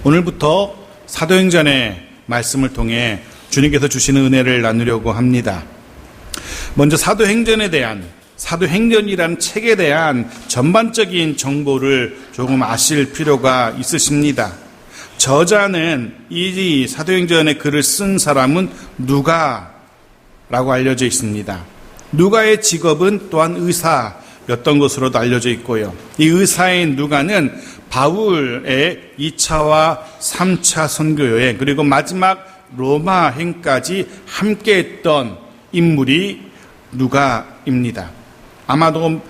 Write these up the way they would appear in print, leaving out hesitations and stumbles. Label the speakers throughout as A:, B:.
A: 오늘부터 사도행전의 말씀을 통해 주님께서 주시는 은혜를 나누려고 합니다. 먼저 사도행전에 대한, 사도행전이라는 책에 대한 전반적인 정보를 조금 아실 필요가 있으십니다. 저자는 이 사도행전의 글을 쓴 사람은 누가라고 알려져 있습니다. 누가의 직업은 또한 의사였던 것으로도 알려져 있고요. 이 의사인 누가는 바울의 2차와 3차 선교여행 그리고 마지막 로마행까지 함께했던 인물이 누가입니다. 아마도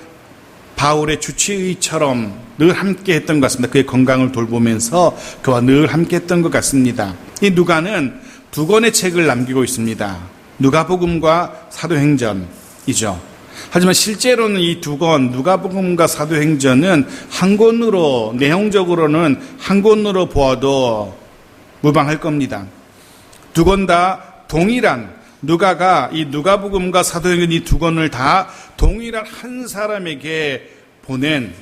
A: 바울의 주치의처럼 늘 함께했던 것 같습니다. 그의 건강을 돌보면서 그와 늘 함께했던 것 같습니다. 이 누가는 두 권의 책을 남기고 있습니다. 누가복음과 사도행전이죠. 하지만 실제로는 이 두 권, 누가복음과 사도행전은 한 권으로, 내용적으로는 한 권으로 보아도 무방할 겁니다. 두 권 다 동일한, 누가가 이 누가복음과 사도행전 이 두 권을 다 동일한 한 사람에게 보낸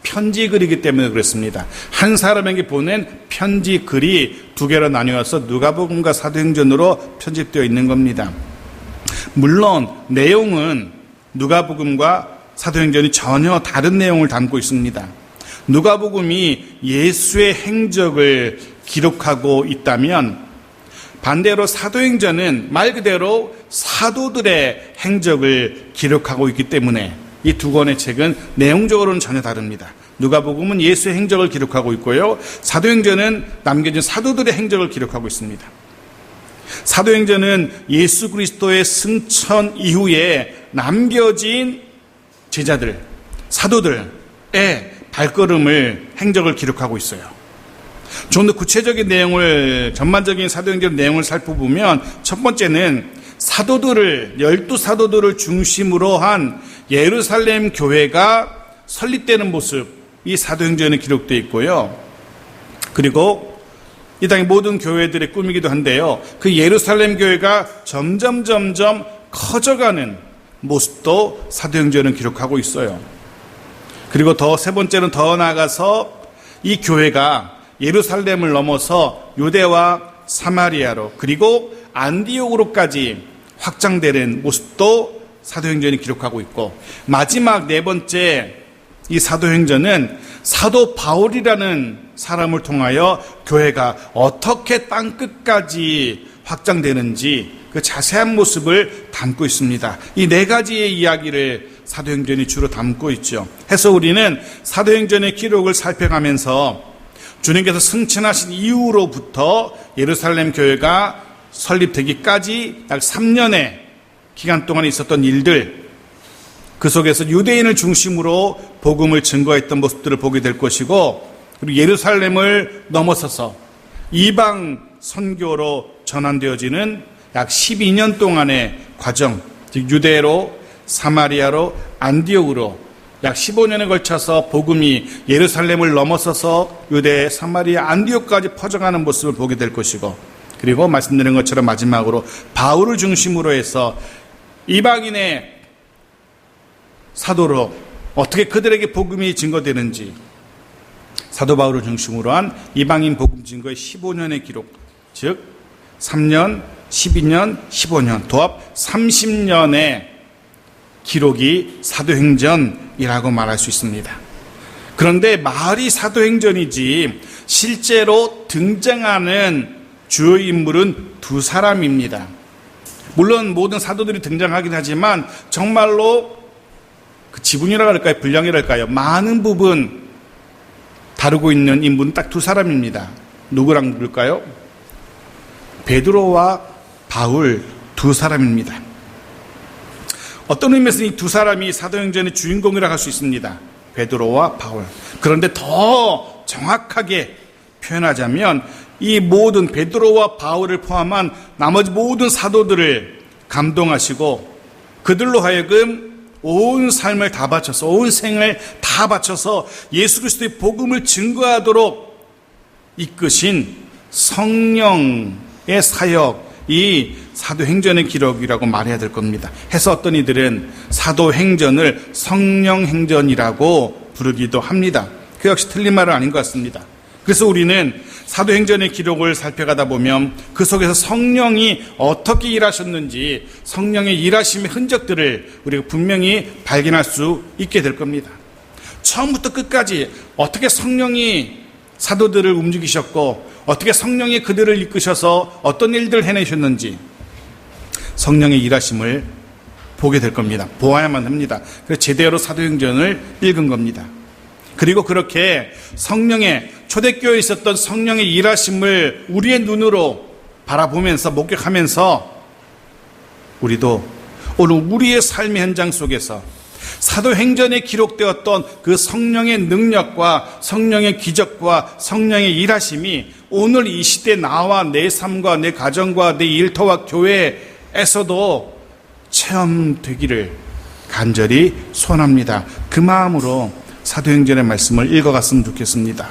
A: 편지 글이기 때문에 그렇습니다. 한 사람에게 보낸 편지 글이 두 개로 나뉘어서 누가복음과 사도행전으로 편집되어 있는 겁니다. 물론 내용은 누가복음과 사도행전이 전혀 다른 내용을 담고 있습니다. 누가복음이 예수의 행적을 기록하고 있다면 반대로 사도행전은 말 그대로 사도들의 행적을 기록하고 있기 때문에 이 두 권의 책은 내용적으로는 전혀 다릅니다. 누가복음은 예수의 행적을 기록하고 있고요. 사도행전은 남겨진 사도들의 행적을 기록하고 있습니다. 사도행전은 예수 그리스도의 승천 이후에 남겨진 제자들, 사도들의 발걸음을, 행적을 기록하고 있어요. 좀 더 구체적인 내용을, 전반적인 사도행전 내용을 살펴보면 첫 번째는 사도들을, 12사도들을 중심으로 한 예루살렘 교회가 설립되는 모습, 이 사도행전에 기록되어 있고요. 그리고 이 땅의 모든 교회들의 꿈이기도 한데요. 그 예루살렘 교회가 점점 커져가는 모습도 사도행전은 기록하고 있어요. 그리고 세 번째는 더 나아가서 이 교회가 예루살렘을 넘어서 유대와 사마리아로 그리고 안디옥으로까지 확장되는 모습도 사도행전이 기록하고 있고, 마지막 네 번째 이 사도행전은 사도 바울이라는 사람을 통하여 교회가 어떻게 땅끝까지 확장되는지 그 자세한 모습을 담고 있습니다. 이 네 가지의 이야기를 사도행전이 주로 담고 있죠. 해서 우리는 사도행전의 기록을 살펴가면서 주님께서 승천하신 이후로부터 예루살렘 교회가 설립되기까지 약 3년의 기간 동안 있었던 일들, 그 속에서 유대인을 중심으로 복음을 증거했던 모습들을 보게 될 것이고, 그리고 예루살렘을 넘어서서 이방 선교로 전환되어지는 약 12년 동안의 과정, 즉 유대로, 사마리아로, 안디옥으로 약 15년에 걸쳐서 복음이 예루살렘을 넘어서서 유대, 사마리아, 안디옥까지 퍼져가는 모습을 보게 될 것이고, 그리고 말씀드린 것처럼 마지막으로 바울을 중심으로 해서 이방인의 사도로 어떻게 그들에게 복음이 증거되는지, 사도 바울을 중심으로 한 이방인 복음 증거의 15년의 기록, 즉 3년, 12년, 15년, 도합 30년의 기록이 사도행전이라고 말할 수 있습니다. 그런데 말이 사도행전이지 실제로 등장하는 주요 인물은 두 사람입니다. 물론 모든 사도들이 등장하긴 하지만 정말로 그 지분이라 할까요? 분량이랄까요? 많은 부분 다루고 있는 인물은 딱 두 사람입니다. 누구랑 누굴까요? 베드로와 바울 두 사람입니다. 어떤 의미에서 이 두 사람이 사도행전의 주인공이라고 할 수 있습니다. 베드로와 바울. 그런데 더 정확하게 표현하자면 이 모든 베드로와 바울을 포함한 나머지 모든 사도들을 감동하시고 그들로 하여금 온 삶을 다 바쳐서, 온 생을 다 바쳐서 예수 그리스도의 복음을 증거하도록 이끄신 성령의 사역이 사도행전의 기록이라고 말해야 될 겁니다. 해서 어떤 이들은 사도행전을 성령행전이라고 부르기도 합니다. 그 역시 틀린 말은 아닌 것 같습니다. 그래서 우리는 사도행전의 기록을 살펴가다 보면 그 속에서 성령이 어떻게 일하셨는지, 성령의 일하심의 흔적들을 우리가 분명히 발견할 수 있게 될 겁니다. 처음부터 끝까지 어떻게 성령이 사도들을 움직이셨고, 어떻게 성령이 그들을 이끄셔서 어떤 일들을 해내셨는지 성령의 일하심을 보게 될 겁니다. 보아야만 합니다. 그래서 제대로 사도행전을 읽은 겁니다. 그리고 그렇게 성령의, 초대교회에 있었던 성령의 일하심을 우리의 눈으로 바라보면서 목격하면서 우리도 오늘 우리의 삶의 현장 속에서 사도행전에 기록되었던 그 성령의 능력과 성령의 기적과 성령의 일하심이 오늘 이 시대 나와 내 삶과 내 가정과 내 일터와 교회에서도 체험되기를 간절히 소원합니다. 그 마음으로 사도행전의 말씀을 읽어갔으면 좋겠습니다.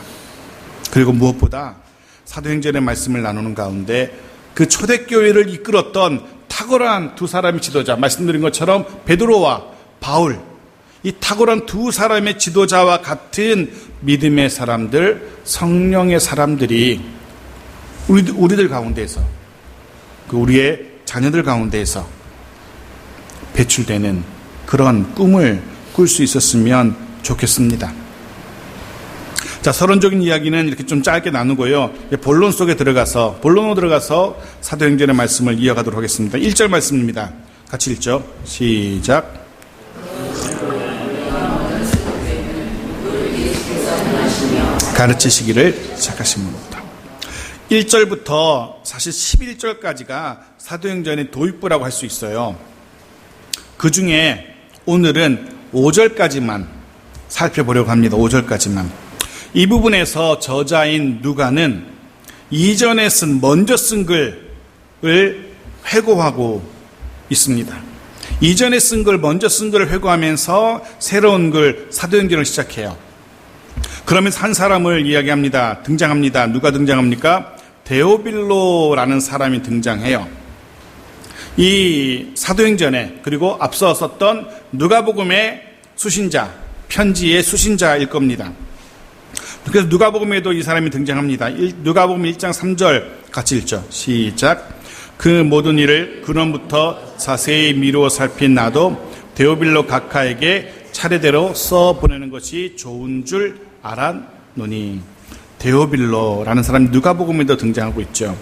A: 그리고 무엇보다 사도행전의 말씀을 나누는 가운데 그 초대교회를 이끌었던 탁월한 두 사람의 지도자, 말씀드린 것처럼 베드로와 바울, 이 탁월한 두 사람의 지도자와 같은 믿음의 사람들, 성령의 사람들이 우리들 가운데에서, 우리의 자녀들 가운데에서 배출되는 그런 꿈을 꿀 수 있었으면 좋겠습니다. 자, 서론적인 이야기는 이렇게 좀 짧게 나누고요. 본론으로 들어가서 사도행전의 말씀을 이어가도록 하겠습니다. 1절 말씀입니다. 같이 읽죠. 시작. 가르치시기를 시작하십니다. 1절부터 사실 11절까지가 사도행전의 도입부라고 할 수 있어요. 그 중에 오늘은 5절까지만 살펴보려고 합니다. 5절까지만. 이 부분에서 저자인 누가는 이전에 먼저 쓴 글을 회고하고 있습니다. 이전에 먼저 쓴 글을 회고하면서 새로운 글, 사도행전을 시작해요. 그러면서 한 사람을 이야기합니다. 등장합니다. 누가 등장합니까? 데오빌로라는 사람이 등장해요. 이 사도행전에, 그리고 앞서 썼던 누가복음의 수신자, 편지의 수신자일 겁니다. 그래서 누가복음에도 이 사람이 등장합니다. 누가복음 1장 3절 같이 읽죠. 시작. 그 모든 일을 근원부터 자세히 미루어 살핀 나도 데오빌로 각하에게 차례대로 써보내는 것이 좋은 줄 알았노니. 데오빌로라는 사람이 누가복음에도 등장하고 있죠.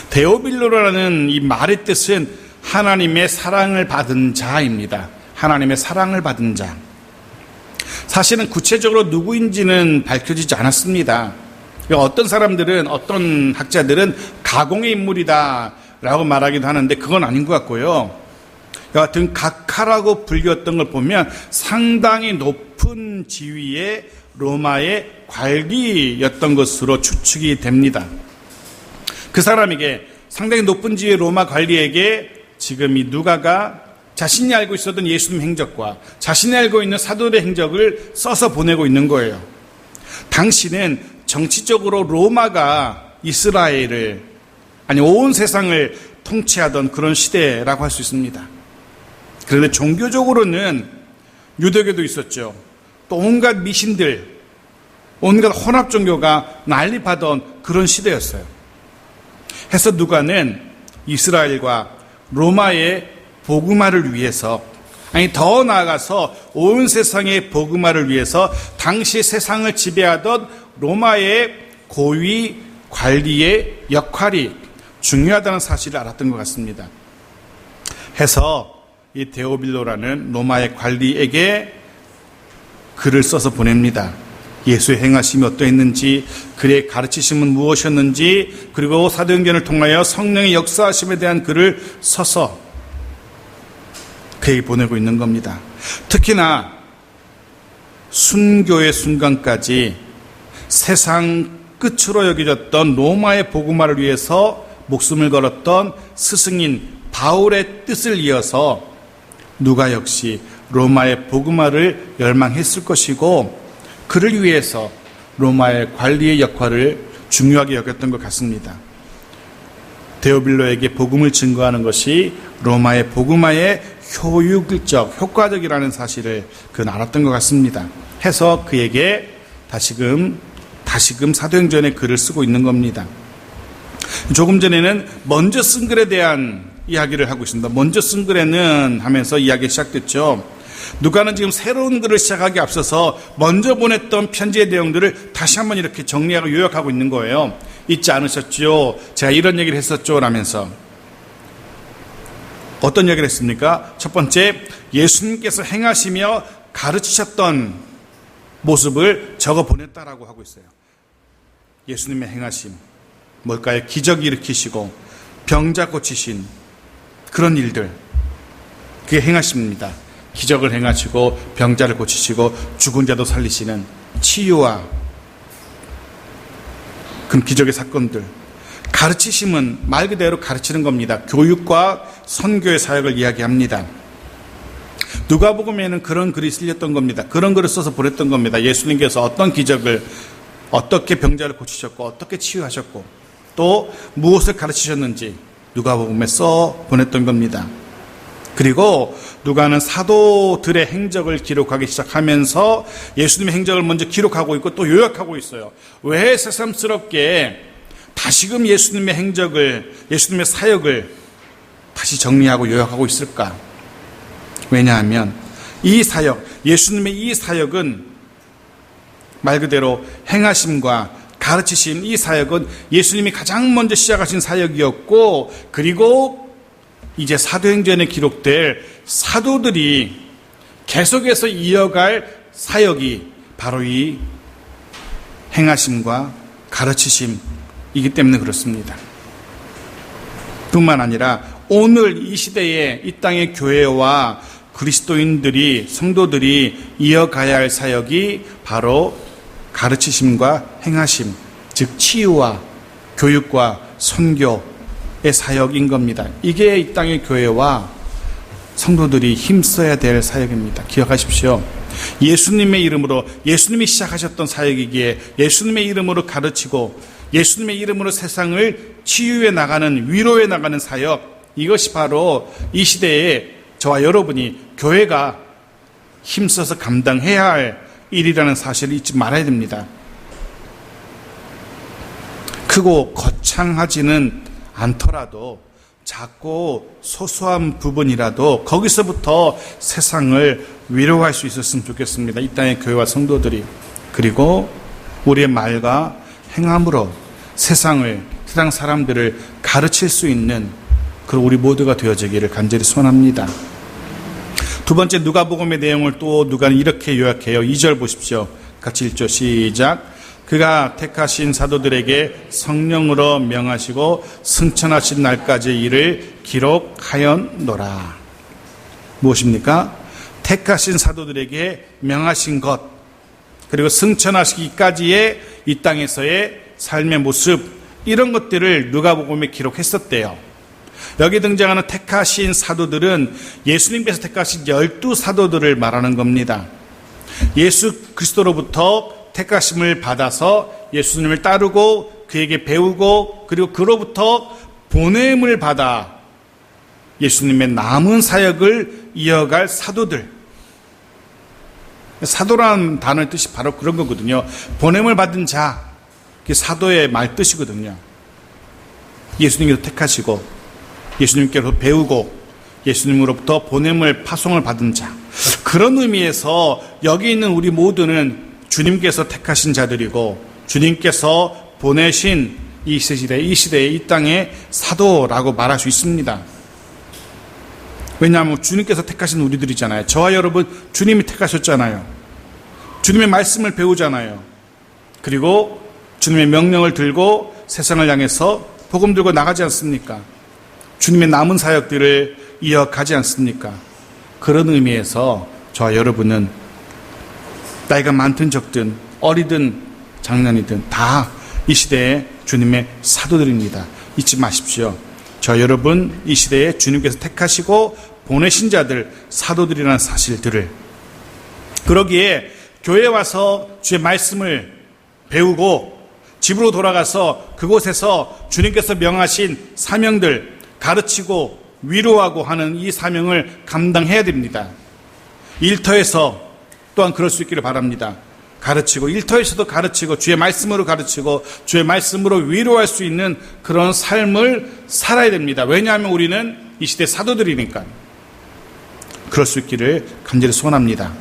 A: 데오빌로라는 이 말의 뜻은 하나님의 사랑을 받은 자입니다. 하나님의 사랑을 받은 자. 사실은 구체적으로 누구인지는 밝혀지지 않았습니다. 어떤 사람들은, 어떤 학자들은 가공의 인물이다 라고 말하기도 하는데 그건 아닌 것 같고요. 여하튼 각하라고 불렸던 걸 보면 상당히 높은 지위의 로마의 관리였던 것으로 추측이 됩니다. 그 사람에게, 상당히 높은 지위의 로마 관리에게 지금 이 누가가 자신이 알고 있었던 예수님 행적과 자신이 알고 있는 사도의 행적을 써서 보내고 있는 거예요. 당시는 정치적으로 로마가 이스라엘을, 아니 온 세상을 통치하던 그런 시대라고 할 수 있습니다. 그런데 종교적으로는 유대교도 있었죠. 또 온갖 미신들, 온갖 혼합 종교가 난립하던 그런 시대였어요. 해서 누가는 이스라엘과 로마의 복음화를 위해서, 아니 더 나아가서 온 세상의 복음화를 위해서 당시 세상을 지배하던 로마의 고위 관리의 역할이 중요하다는 사실을 알았던 것 같습니다. 해서 이 데오빌로라는 로마의 관리에게 글을 써서 보냅니다. 예수의 행하심이 어떠했는지, 그의 가르치심은 무엇이었는지, 그리고 사도행전을 통하여 성령의 역사하심에 대한 글을 써서 그에게 보내고 있는 겁니다. 특히나 순교의 순간까지 세상 끝으로 여겨졌던 로마의 복음화를 위해서 목숨을 걸었던 스승인 바울의 뜻을 이어서 누가 역시 로마의 복음화를 열망했을 것이고, 그를 위해서 로마의 관리의 역할을 중요하게 여겼던 것 같습니다. 데오빌로에게 복음을 증거하는 것이 로마의 복음화의 효과적이라는 사실을 그는 알았던 것 같습니다. 해서 그에게 다시금 다시금 사도행전의 글을 쓰고 있는 겁니다. 조금 전에는 먼저 쓴 글에 대한 이야기를 하고 있습니다. 먼저 쓴 글에는 하면서 이야기가 시작됐죠. 누가는 지금 새로운 글을 시작하기 앞서서 먼저 보냈던 편지의 내용들을 다시 한번 이렇게 정리하고 요약하고 있는 거예요. 잊지 않으셨죠? 제가 이런 얘기를 했었죠? 라면서. 어떤 얘기를 했습니까? 첫 번째, 예수님께서 행하시며 가르치셨던 모습을 적어 보냈다라고 하고 있어요. 예수님의 행하심. 뭘까요? 기적 일으키시고 병자 고치신 그런 일들. 그게 행하십니다. 기적을 행하시고 병자를 고치시고 죽은 자도 살리시는 치유와 그런 기적의 사건들. 가르치심은 말 그대로 가르치는 겁니다. 교육과 선교의 사역을 이야기합니다. 누가복음에는 그런 글이 실렸던 겁니다. 그런 글을 써서 보냈던 겁니다. 예수님께서 어떤 기적을, 어떻게 병자를 고치셨고 어떻게 치유하셨고 또 무엇을 가르치셨는지 누가복음에 써 보냈던 겁니다. 그리고 누가는 사도들의 행적을 기록하기 시작하면서 예수님의 행적을 먼저 기록하고 있고 또 요약하고 있어요. 왜 새삼스럽게 다시금 예수님의 행적을, 예수님의 사역을 다시 정리하고 요약하고 있을까? 왜냐하면 이 사역, 예수님의 이 사역은 말 그대로 행하심과 가르치심, 이 사역은 예수님이 가장 먼저 시작하신 사역이었고, 그리고 이제 사도행전에 기록될 사도들이 계속해서 이어갈 사역이 바로 이 행하심과 가르치심이기 때문에 그렇습니다. 뿐만 아니라 오늘 이 시대에 이 땅의 교회와 그리스도인들이, 성도들이 이어가야 할 사역이 바로 가르치심과 행하심, 즉 치유와 교육과 선교 사역인 겁니다. 이게 이 땅의 교회와 성도들이 힘써야 될 사역입니다. 기억하십시오. 예수님의 이름으로, 예수님이 시작하셨던 사역이기에 예수님의 이름으로 가르치고 예수님의 이름으로 세상을 치유해 나가는, 위로해 나가는 사역, 이것이 바로 이 시대에 저와 여러분이, 교회가 힘써서 감당해야 할 일이라는 사실을 잊지 말아야 됩니다. 크고 거창하지는 않더라도 작고 소소한 부분이라도 거기서부터 세상을 위로할 수 있었으면 좋겠습니다. 이 땅의 교회와 성도들이. 그리고 우리의 말과 행함으로 세상 사람들을 가르칠 수 있는 그런 우리 모두가 되어지기를 간절히 소원합니다. 두 번째, 누가복음의 내용을 또 누가는 이렇게 요약해요. 2절 보십시오. 같이 읽죠. 시작. 그가 택하신 사도들에게 성령으로 명하시고 승천하신 날까지 이를 기록하였노라. 무엇입니까? 택하신 사도들에게 명하신 것, 그리고 승천하시기까지의 이 땅에서의 삶의 모습, 이런 것들을 누가복음에 기록했었대요. 여기 등장하는 택하신 사도들은 예수님께서 택하신 12사도들을 말하는 겁니다. 예수 그리스도로부터 택하심을 받아서 예수님을 따르고 그에게 배우고 그리고 그로부터 보냄을 받아 예수님의 남은 사역을 이어갈 사도들. 사도라는 단어의 뜻이 바로 그런 거거든요. 보냄을 받은 자, 그게 사도의 말 뜻이거든요. 예수님께서 택하시고 예수님께서 배우고 예수님으로부터 보냄을, 파송을 받은 자. 그런 의미에서 여기 있는 우리 모두는 주님께서 택하신 자들이고 주님께서 보내신 이 시대에 이 땅의 사도라고 말할 수 있습니다. 왜냐하면 주님께서 택하신 우리들이잖아요. 저와 여러분 주님이 택하셨잖아요. 주님의 말씀을 배우잖아요. 그리고 주님의 명령을 들고 세상을 향해서 복음 들고 나가지 않습니까? 주님의 남은 사역들을 이어가지 않습니까? 그런 의미에서 저와 여러분은 나이가 많든 적든 어리든 장년이든 다 이 시대의 주님의 사도들입니다. 잊지 마십시오. 저 여러분 이 시대에 주님께서 택하시고 보내신 자들, 사도들이라는 사실들을. 그러기에 교회에 와서 주의 말씀을 배우고 집으로 돌아가서 그곳에서 주님께서 명하신 사명들 가르치고 위로하고 하는 이 사명을 감당해야 됩니다. 일터에서 또한 그럴 수 있기를 바랍니다. 가르치고 일터에서도 가르치고 주의 말씀으로 가르치고 주의 말씀으로 위로할 수 있는 그런 삶을 살아야 됩니다. 왜냐하면 우리는 이 시대 사도들이니까. 그럴 수 있기를 간절히 소원합니다.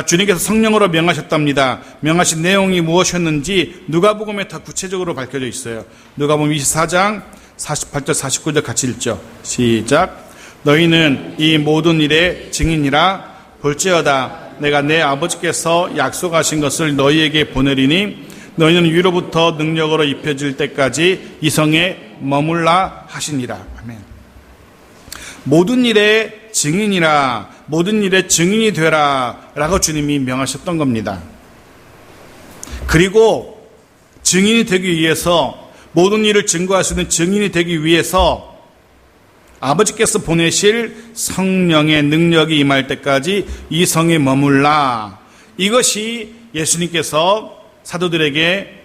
A: 주님께서 성령으로 명하셨답니다. 명하신 내용이 무엇이었는지 누가복음에 더 구체적으로 밝혀져 있어요. 누가복음 24장 48절 49절 같이 읽죠. 시작. 너희는 이 모든 일의 증인이라. 볼지어다 내가 내 아버지께서 약속하신 것을 너희에게 보내리니 너희는 위로부터 능력으로 입혀질 때까지 이 성에 머물라 하시니라. 아멘. 모든 일의 증인이라, 모든 일의 증인이 되라 라고 주님이 명하셨던 겁니다. 그리고 증인이 되기 위해서, 모든 일을 증거할 수 있는 증인이 되기 위해서 아버지께서 보내실 성령의 능력이 임할 때까지 이 성에 머물라. 이것이 예수님께서 사도들에게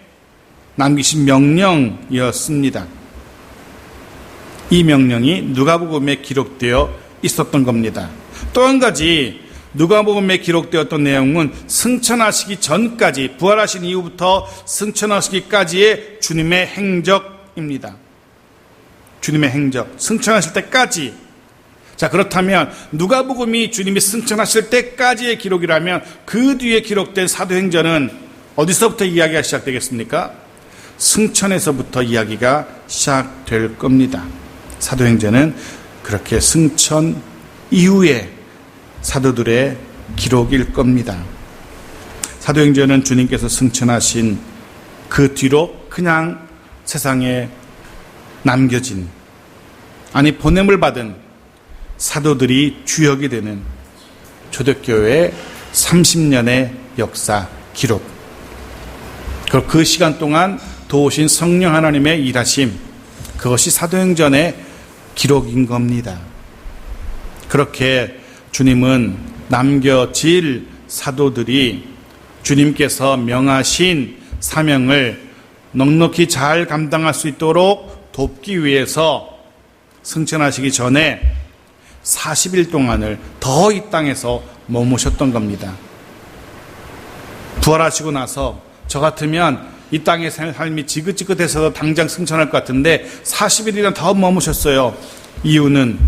A: 남기신 명령이었습니다. 이 명령이 누가복음에 기록되어 있었던 겁니다. 또 한 가지 누가복음에 기록되었던 내용은 승천하시기 전까지, 부활하신 이후부터 승천하시기까지의 주님의 행적입니다. 주님의 행적, 승천하실 때까지. 자, 그렇다면 누가복음이 주님이 승천하실 때까지의 기록이라면 그 뒤에 기록된 사도행전은 어디서부터 이야기가 시작되겠습니까? 승천에서부터 이야기가 시작될 겁니다. 사도행전은 그렇게 승천 이후에 사도들의 기록일 겁니다. 사도행전은 주님께서 승천하신 그 뒤로 그냥 세상에 남겨진, 아니 보냄을 받은 사도들이 주역이 되는 초대교회의 30년의 역사 기록. 그리고 그 시간 동안 도우신 성령 하나님의 일하심, 그것이 사도행전의 기록인 겁니다. 그렇게 주님은 남겨질 사도들이 주님께서 명하신 사명을 넉넉히 잘 감당할 수 있도록 돕기 위해서 승천하시기 전에 40일 동안을 더 이 땅에서 머무셨던 겁니다. 부활하시고 나서 저 같으면 이 땅의 삶이 지긋지긋해서 당장 승천할 것 같은데 40일이나 더 머무셨어요. 이유는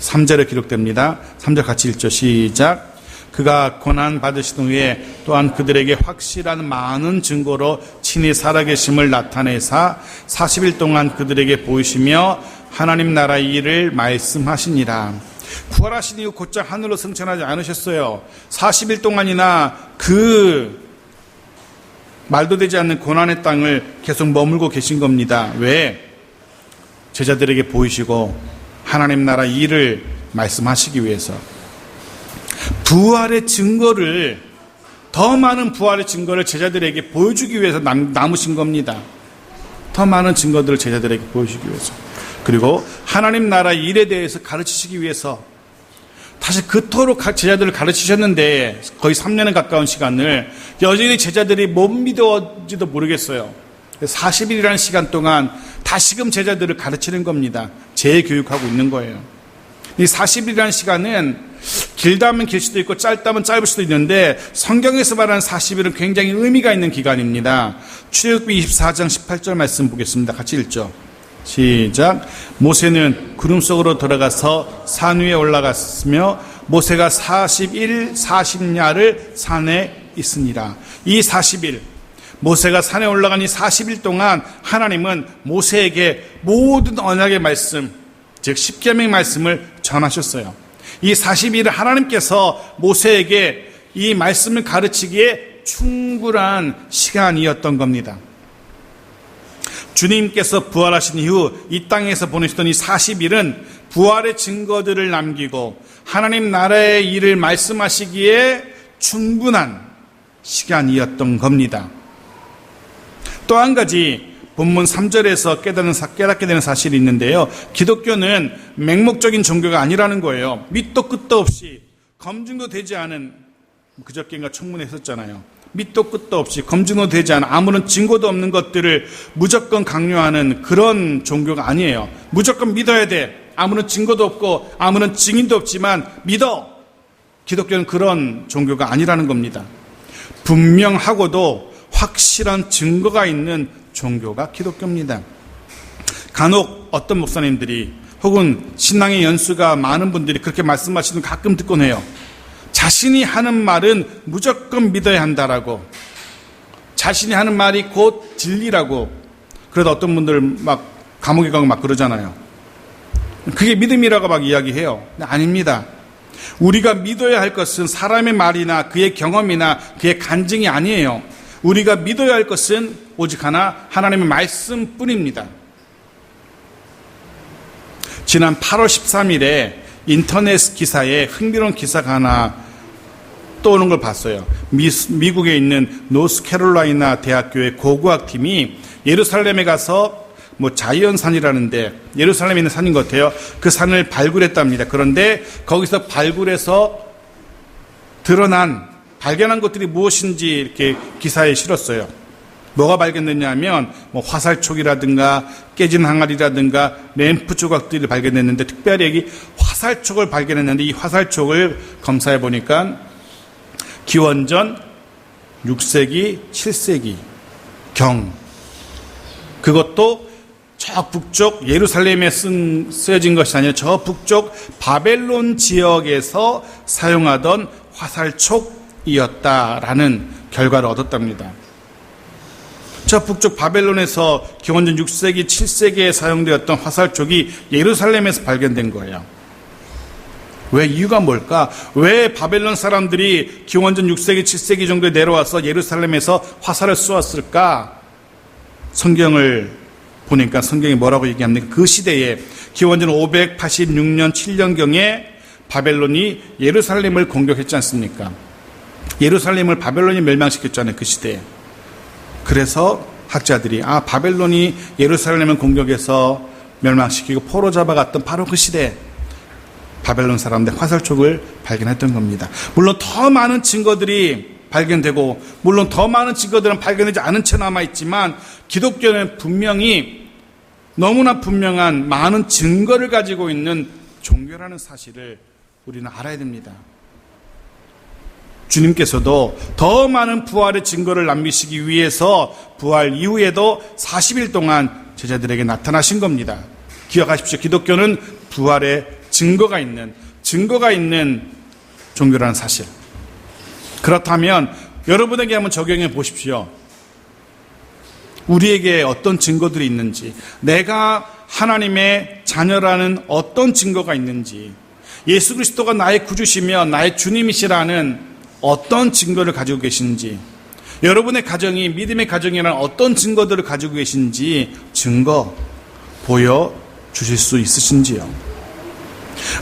A: 3절에 기록됩니다. 3절 같이 읽죠. 시작. 그가 고난 받으신 후에 또한 그들에게 확실한 많은 증거로 친히 살아계심을 나타내사 40일 동안 그들에게 보이시며 하나님 나라의 일을 말씀하시니라. 부활하신 이후 곧장 하늘로 승천하지 않으셨어요. 40일 동안이나 그 말도 되지 않는 고난의 땅을 계속 머물고 계신 겁니다. 왜? 제자들에게 보이시고 하나님 나라 일을 말씀하시기 위해서. 부활의 증거를, 더 많은 부활의 증거를 제자들에게 보여주기 위해서 남으신 겁니다. 더 많은 증거들을 제자들에게 보여주기 위해서. 그리고 하나님 나라 일에 대해서 가르치시기 위해서. 다시 그토록 제자들을 가르치셨는데 거의 3년에 가까운 시간을 여전히 제자들이 못 믿어지도 모르겠어요. 40일이라는 시간 동안 다시금 제자들을 가르치는 겁니다. 재교육하고 있는 거예요. 이 40일이라는 시간은 길다면 길 수도 있고 짧다면 짧을 수도 있는데 성경에서 말하는 40일은 굉장히 의미가 있는 기간입니다. 출애굽기 24장 18절 말씀 보겠습니다. 같이 읽죠. 시작. 모세는 구름 속으로 들어가서 산 위에 올라갔으며 모세가 40일 40야를 산에 있으니라. 이 40일, 모세가 산에 올라간 이 40일 동안 하나님은 모세에게 모든 언약의 말씀, 즉 십계명 말씀을 전하셨어요. 이 40일을 하나님께서 모세에게 이 말씀을 가르치기에 충분한 시간이었던 겁니다. 주님께서 부활하신 이후 이 땅에서 보내시던 이 40일은 부활의 증거들을 남기고 하나님 나라의 일을 말씀하시기에 충분한 시간이었던 겁니다. 또 한 가지 본문 3절에서 깨닫게 되는 사실이 있는데요. 기독교는 맹목적인 종교가 아니라는 거예요. 밑도 끝도 없이 검증도 되지 않은, 그저께인가 청문회 했었잖아요. 밑도 끝도 없이 검증도 되지 않은 아무런 증거도 없는 것들을 무조건 강요하는 그런 종교가 아니에요. 무조건 믿어야 돼. 아무런 증거도 없고 아무런 증인도 없지만 믿어. 기독교는 그런 종교가 아니라는 겁니다. 분명하고도 확실한 증거가 있는 종교가 기독교입니다. 간혹 어떤 목사님들이 혹은 신앙의 연수가 많은 분들이 그렇게 말씀하시는 거 가끔 듣곤 해요. 자신이 하는 말은 무조건 믿어야 한다라고, 자신이 하는 말이 곧 진리라고. 그래도 어떤 분들 막 감옥에 가고 막 그러잖아요. 그게 믿음이라고 막 이야기해요. 아닙니다. 우리가 믿어야 할 것은 사람의 말이나 그의 경험이나 그의 간증이 아니에요. 우리가 믿어야 할 것은 오직 하나, 하나님의 말씀뿐입니다. 지난 8월 13일에 인터넷 기사에 흥미로운 기사가 하나 떠오는 걸 봤어요. 미국에 있는 노스캐롤라이나 대학교의 고고학팀이 예루살렘에 가서 자이언산이라는데, 예루살렘에 있는 산인 것 같아요. 그 산을 발굴했답니다. 그런데 거기서 발굴해서 발견한 것들이 무엇인지 이렇게 기사에 실었어요. 뭐가 발견됐냐 하면 화살촉이라든가 깨진 항아리라든가 램프 조각들이 발견됐는데, 특별히 여기 화살촉을 발견했는데, 이 화살촉을 검사해 보니까 기원전 6세기, 7세기 경, 그것도 저 북쪽 예루살렘에 쓰여진 것이 아니라 저 북쪽 바벨론 지역에서 사용하던 화살촉이었다라는 결과를 얻었답니다. 저 북쪽 바벨론에서 기원전 6세기, 7세기에 사용되었던 화살촉이 예루살렘에서 발견된 거예요. 왜? 이유가 뭘까? 왜 바벨론 사람들이 기원전 6세기, 7세기 정도에 내려와서 예루살렘에서 화살을 쏘았을까? 성경을 보니까 성경이 뭐라고 얘기합니까? 그 시대에 기원전 586년 7년경에 바벨론이 예루살렘을 공격했지 않습니까? 예루살렘을 바벨론이 멸망시켰잖아요, 그 시대에. 그래서 학자들이 바벨론이 예루살렘을 공격해서 멸망시키고 포로 잡아갔던 바로 그 시대에 바벨론 사람들 화살촉을 발견했던 겁니다. 물론 더 많은 증거들이 발견되고, 물론 더 많은 증거들은 발견되지 않은 채 남아있지만, 기독교는 분명히 너무나 분명한 많은 증거를 가지고 있는 종교라는 사실을 우리는 알아야 됩니다. 주님께서도 더 많은 부활의 증거를 남기시기 위해서 부활 이후에도 40일 동안 제자들에게 나타나신 겁니다. 기억하십시오. 기독교는 부활의 증거가 있는 종교라는 사실. 그렇다면 여러분에게 한번 적용해 보십시오. 우리에게 어떤 증거들이 있는지, 내가 하나님의 자녀라는 어떤 증거가 있는지, 예수 그리스도가 나의 구주시며 나의 주님이시라는 어떤 증거를 가지고 계신지, 여러분의 가정이 믿음의 가정이라는 어떤 증거들을 가지고 계신지 증거 보여주실 수 있으신지요?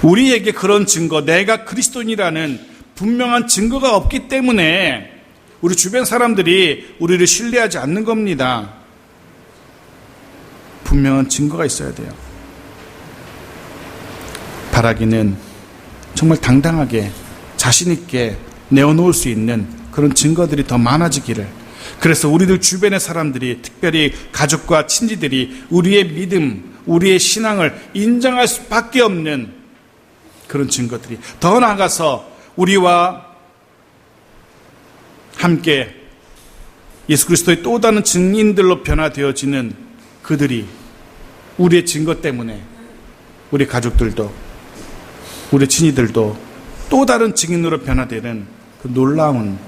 A: 우리에게 그런 증거, 내가 그리스도인이라는 분명한 증거가 없기 때문에 우리 주변 사람들이 우리를 신뢰하지 않는 겁니다. 분명한 증거가 있어야 돼요. 바라기는 정말 당당하게 자신 있게 내어놓을 수 있는 그런 증거들이 더 많아지기를, 그래서 우리들 주변의 사람들이, 특별히 가족과 친지들이 우리의 믿음, 우리의 신앙을 인정할 수밖에 없는 그런 증거들이, 더 나아가서 우리와 함께 예수 그리스도의 또 다른 증인들로 변화되어지는 그들이, 우리의 증거 때문에 우리 가족들도 우리 친이들도 또 다른 증인으로 변화되는 그 놀라운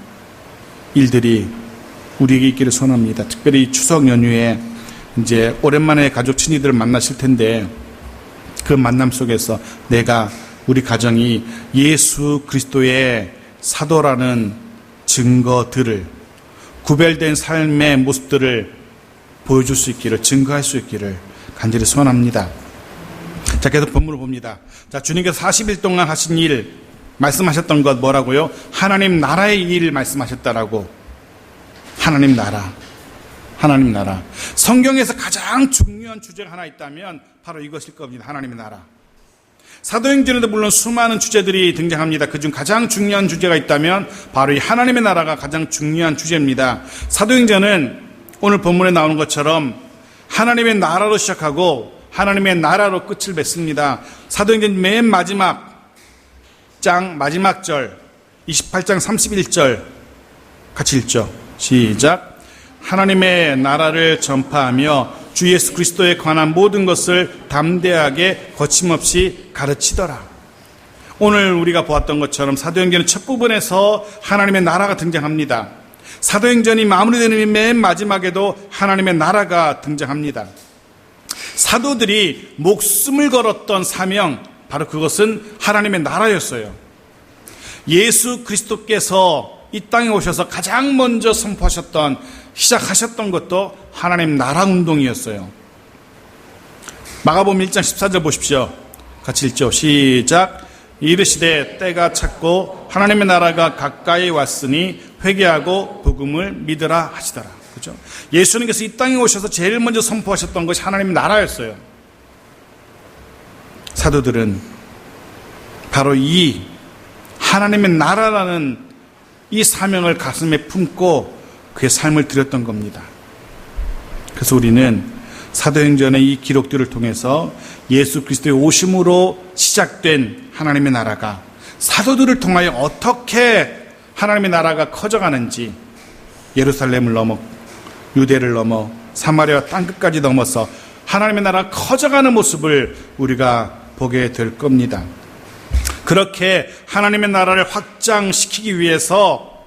A: 일들이 우리에게 있기를 소원합니다. 특별히 추석 연휴에 이제 오랜만에 가족 친이들을 만나실 텐데, 그 만남 속에서 내가, 우리 가정이 예수 그리스도의 사도라는 증거들을, 구별된 삶의 모습들을 보여줄 수 있기를, 증거할 수 있기를 간절히 소원합니다. 자, 계속 본문을 봅니다. 자, 주님께서 40일 동안 하신 일, 말씀하셨던 것 뭐라고요? 하나님 나라의 일 말씀하셨다라고. 하나님 나라. 성경에서 가장 중요한 주제가 하나 있다면 바로 이것일 겁니다. 하나님의 나라. 사도행전에도 물론 수많은 주제들이 등장합니다. 그중 가장 중요한 주제가 있다면 바로 이 하나님의 나라가 가장 중요한 주제입니다. 사도행전은 오늘 본문에 나오는 것처럼 하나님의 나라로 시작하고 하나님의 나라로 끝을 맺습니다. 사도행전 맨 마지막 절 28장 31절 같이 읽죠. 시작. 하나님의 나라를 전파하며 주 예수 그리스도에 관한 모든 것을 담대하게 거침없이 가르치더라. 오늘 우리가 보았던 것처럼 사도행전의 첫 부분에서 하나님의 나라가 등장합니다. 사도행전이 마무리되는 맨 마지막에도 하나님의 나라가 등장합니다. 사도들이 목숨을 걸었던 사명, 바로 그것은 하나님의 나라였어요. 예수 그리스도께서 이 땅에 오셔서 가장 먼저 시작하셨던 것도 하나님 나라 운동이었어요. 마가복음 1장 14절 보십시오. 같이 읽죠. 시작. 이르시되 때가 찼고 하나님의 나라가 가까이 왔으니 회개하고 복음을 믿으라 하시더라. 그렇죠? 예수님께서 이 땅에 오셔서 제일 먼저 선포하셨던 것이 하나님의 나라였어요. 사도들은 바로 이 하나님의 나라라는 이 사명을 가슴에 품고 그의 삶을 드렸던 겁니다. 그래서 우리는 사도행전의 이 기록들을 통해서 예수 그리스도의 오심으로 시작된 하나님의 나라가 사도들을 통하여 어떻게 하나님의 나라가 커져가는지, 예루살렘을 넘어 유대를 넘어 사마리아 땅끝까지 넘어서 하나님의 나라가 커져가는 모습을 우리가 보게 될 겁니다. 그렇게 하나님의 나라를 확장시키기 위해서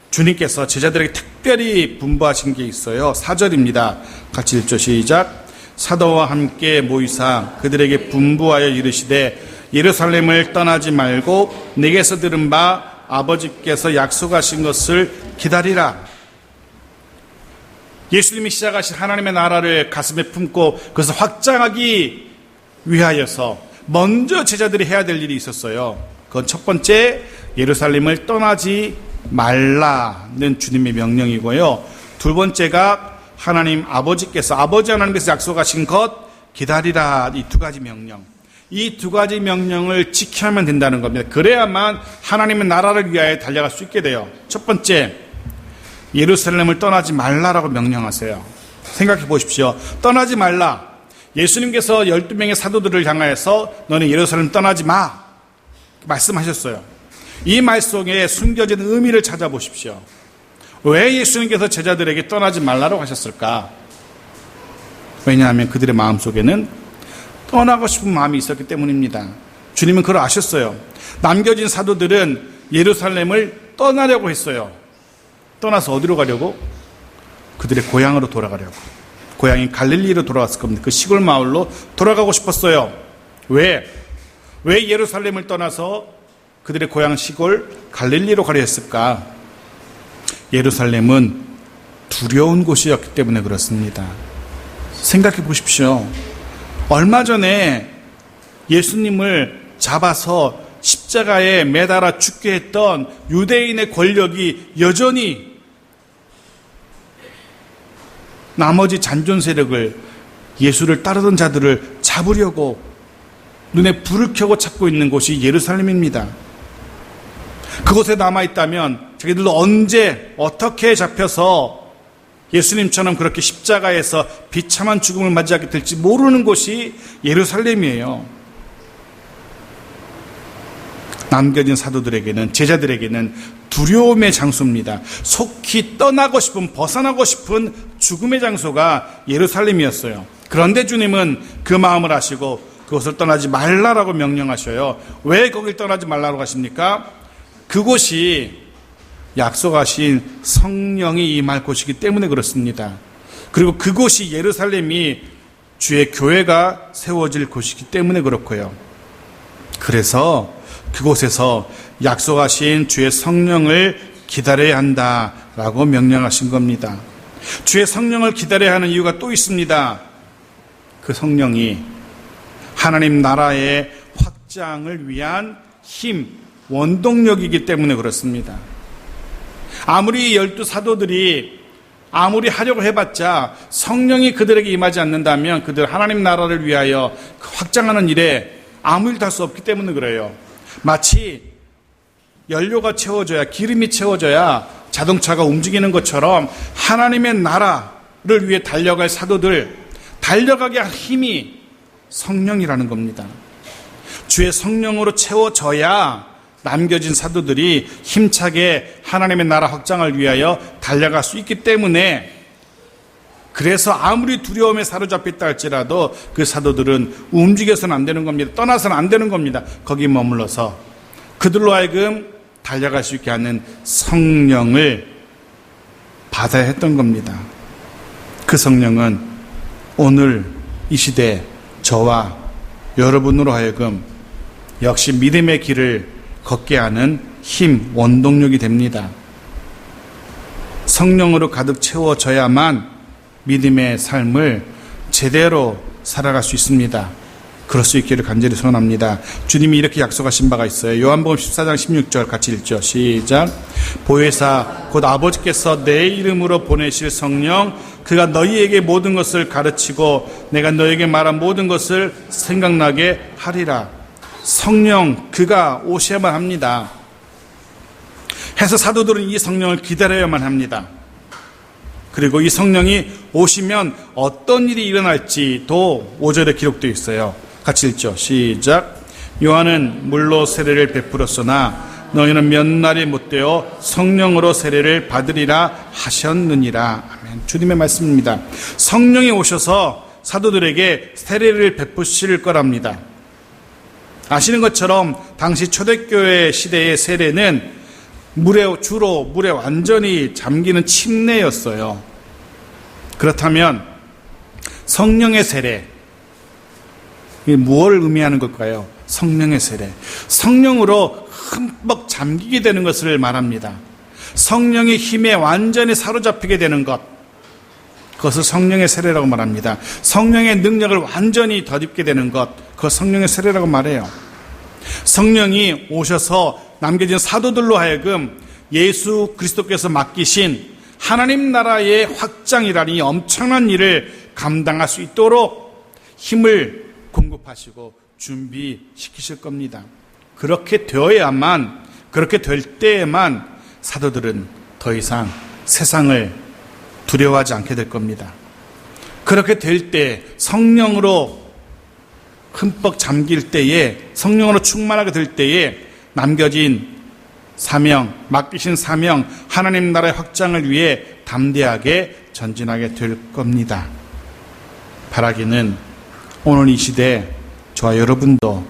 A: 주님께서 제자들에게 특별히 분부하신 게 있어요. 4절입니다. 같이 읽죠. 시작. 사도와 함께 모이사 그들에게 분부하여 이르시되 예루살렘을 떠나지 말고 내게서 들은 바 아버지께서 약속하신 것을 기다리라. 예수님이 시작하신 하나님의 나라를 가슴에 품고 그것을 확장하기 위하여서 먼저 제자들이 해야 될 일이 있었어요. 그건 첫 번째, 예루살렘을 떠나지 말라는 주님의 명령이고요. 두 번째가 아버지 하나님께서 약속하신 것 기다리라. 이 두 가지 명령. 이 두 가지 명령을 지켜야만 된다는 겁니다. 그래야만 하나님의 나라를 위하여 달려갈 수 있게 돼요. 첫 번째, 예루살렘을 떠나지 말라라고 명령하세요. 생각해 보십시오. 떠나지 말라. 예수님께서 12명의 사도들을 향하여서 너는 예루살렘 떠나지 마 말씀하셨어요. 이 말 속에 숨겨진 의미를 찾아보십시오. 왜 예수님께서 제자들에게 떠나지 말라고 하셨을까? 왜냐하면 그들의 마음속에는 떠나고 싶은 마음이 있었기 때문입니다. 주님은 그걸 아셨어요. 남겨진 사도들은 예루살렘을 떠나려고 했어요. 떠나서 어디로 가려고? 그들의 고향으로 돌아가려고. 고향인 갈릴리로 돌아왔을 겁니다. 그 시골 마을로 돌아가고 싶었어요. 왜 예루살렘을 떠나서 그들의 고향 시골 갈릴리로 가려 했을까? 예루살렘은 두려운 곳이었기 때문에 그렇습니다. 생각해 보십시오. 얼마 전에 예수님을 잡아서 십자가에 매달아 죽게 했던 유대인의 권력이 여전히 나머지 잔존 세력을, 예수를 따르던 자들을 잡으려고 눈에 불을 켜고 찾고 있는 곳이 예루살렘입니다. 그곳에 남아있다면 자기들도 언제 어떻게 잡혀서 예수님처럼 그렇게 십자가에서 비참한 죽음을 맞이하게 될지 모르는 곳이 예루살렘이에요. 남겨진 사도들에게는, 제자들에게는 두려움의 장소입니다. 속히 떠나고 싶은, 벗어나고 싶은 죽음의 장소가 예루살렘이었어요. 그런데 주님은 그 마음을 아시고 그곳을 떠나지 말라라고 명령하셔요. 왜 거길 떠나지 말라고 하십니까? 그곳이 약속하신 성령이 임할 곳이기 때문에 그렇습니다. 그리고 그곳이, 예루살렘이 주의 교회가 세워질 곳이기 때문에 그렇고요. 그래서 그곳에서 약속하신 주의 성령을 기다려야 한다라고 명령하신 겁니다. 주의 성령을 기다려야 하는 이유가 또 있습니다. 그 성령이 하나님 나라의 확장을 위한 힘, 원동력이기 때문에 그렇습니다. 아무리 12사도들이 아무리 하려고 해봤자 성령이 그들에게 임하지 않는다면 그들 하나님 나라를 위하여 확장하는 일에 아무 일도 할 수 없기 때문에 그래요. 마치 연료가 채워져야, 기름이 채워져야 자동차가 움직이는 것처럼 하나님의 나라를 위해 달려갈 사도들, 달려가게 할 힘이 성령이라는 겁니다. 주의 성령으로 채워져야 남겨진 사도들이 힘차게 하나님의 나라 확장을 위하여 달려갈 수 있기 때문에, 그래서 아무리 두려움에 사로잡혀 있다 할지라도 그 사도들은 움직여서는 안 되는 겁니다. 떠나서는 안 되는 겁니다. 거기 머물러서 그들로 하여금 달려갈 수 있게 하는 성령을 받아야 했던 겁니다. 그 성령은 오늘 이 시대 저와 여러분으로 하여금 역시 믿음의 길을 걷게 하는 힘, 원동력이 됩니다. 성령으로 가득 채워져야만 믿음의 삶을 제대로 살아갈 수 있습니다. 그럴 수 있기를 간절히 소원합니다. 주님이 이렇게 약속하신 바가 있어요. 요한복음 14장 16절 같이 읽죠. 시작. 보혜사 곧 아버지께서 내 이름으로 보내실 성령, 그가 너희에게 모든 것을 가르치고 내가 너희에게 말한 모든 것을 생각나게 하리라. 성령, 그가 오셔야만 합니다. 해서 사도들은 이 성령을 기다려야만 합니다. 그리고 이 성령이 오시면 어떤 일이 일어날지도 5절에 기록되어 있어요. 같이 읽죠. 시작. 요한은 물로 세례를 베풀었으나 너희는 몇 날이 못되어 성령으로 세례를 받으리라 하셨느니라. 아멘. 주님의 말씀입니다. 성령이 오셔서 사도들에게 세례를 베푸실 거랍니다. 아시는 것처럼 당시 초대교회 시대의 세례는 주로 물에 완전히 잠기는 침례였어요. 그렇다면 성령의 세례, 이게 무엇을 의미하는 걸까요? 성령의 세례, 성령으로 흠뻑 잠기게 되는 것을 말합니다. 성령의 힘에 완전히 사로잡히게 되는 것, 그것을 성령의 세례라고 말합니다. 성령의 능력을 완전히 덧입게 되는 것, 그것 성령의 세례라고 말해요. 성령이 오셔서 남겨진 사도들로 하여금 예수 그리스도께서 맡기신 하나님 나라의 확장이라니 엄청난 일을 감당할 수 있도록 힘을 공급하시고 준비시키실 겁니다. 그렇게 되어야만, 그렇게 될 때에만 사도들은 더 이상 세상을 두려워하지 않게 될 겁니다. 그렇게 될 때, 성령으로 흠뻑 잠길 때에, 성령으로 충만하게 될 때에 남겨진 사명, 맡기신 사명, 하나님 나라의 확장을 위해 담대하게 전진하게 될 겁니다. 바라기는 오늘 이 시대 저와 여러분도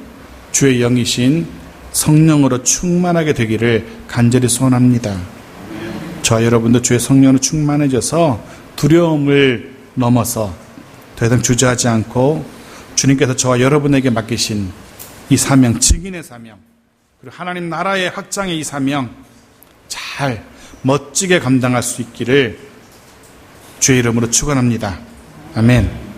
A: 주의 영이신 성령으로 충만하게 되기를 간절히 소원합니다. 저와 여러분도 주의 성령으로 충만해져서 두려움을 넘어서 더 이상 주저하지 않고 주님께서 저와 여러분에게 맡기신 이 사명, 증인의 사명, 그리고 하나님 나라의 확장의 이 사명 잘 멋지게 감당할 수 있기를 주의 이름으로 축원합니다. 아멘.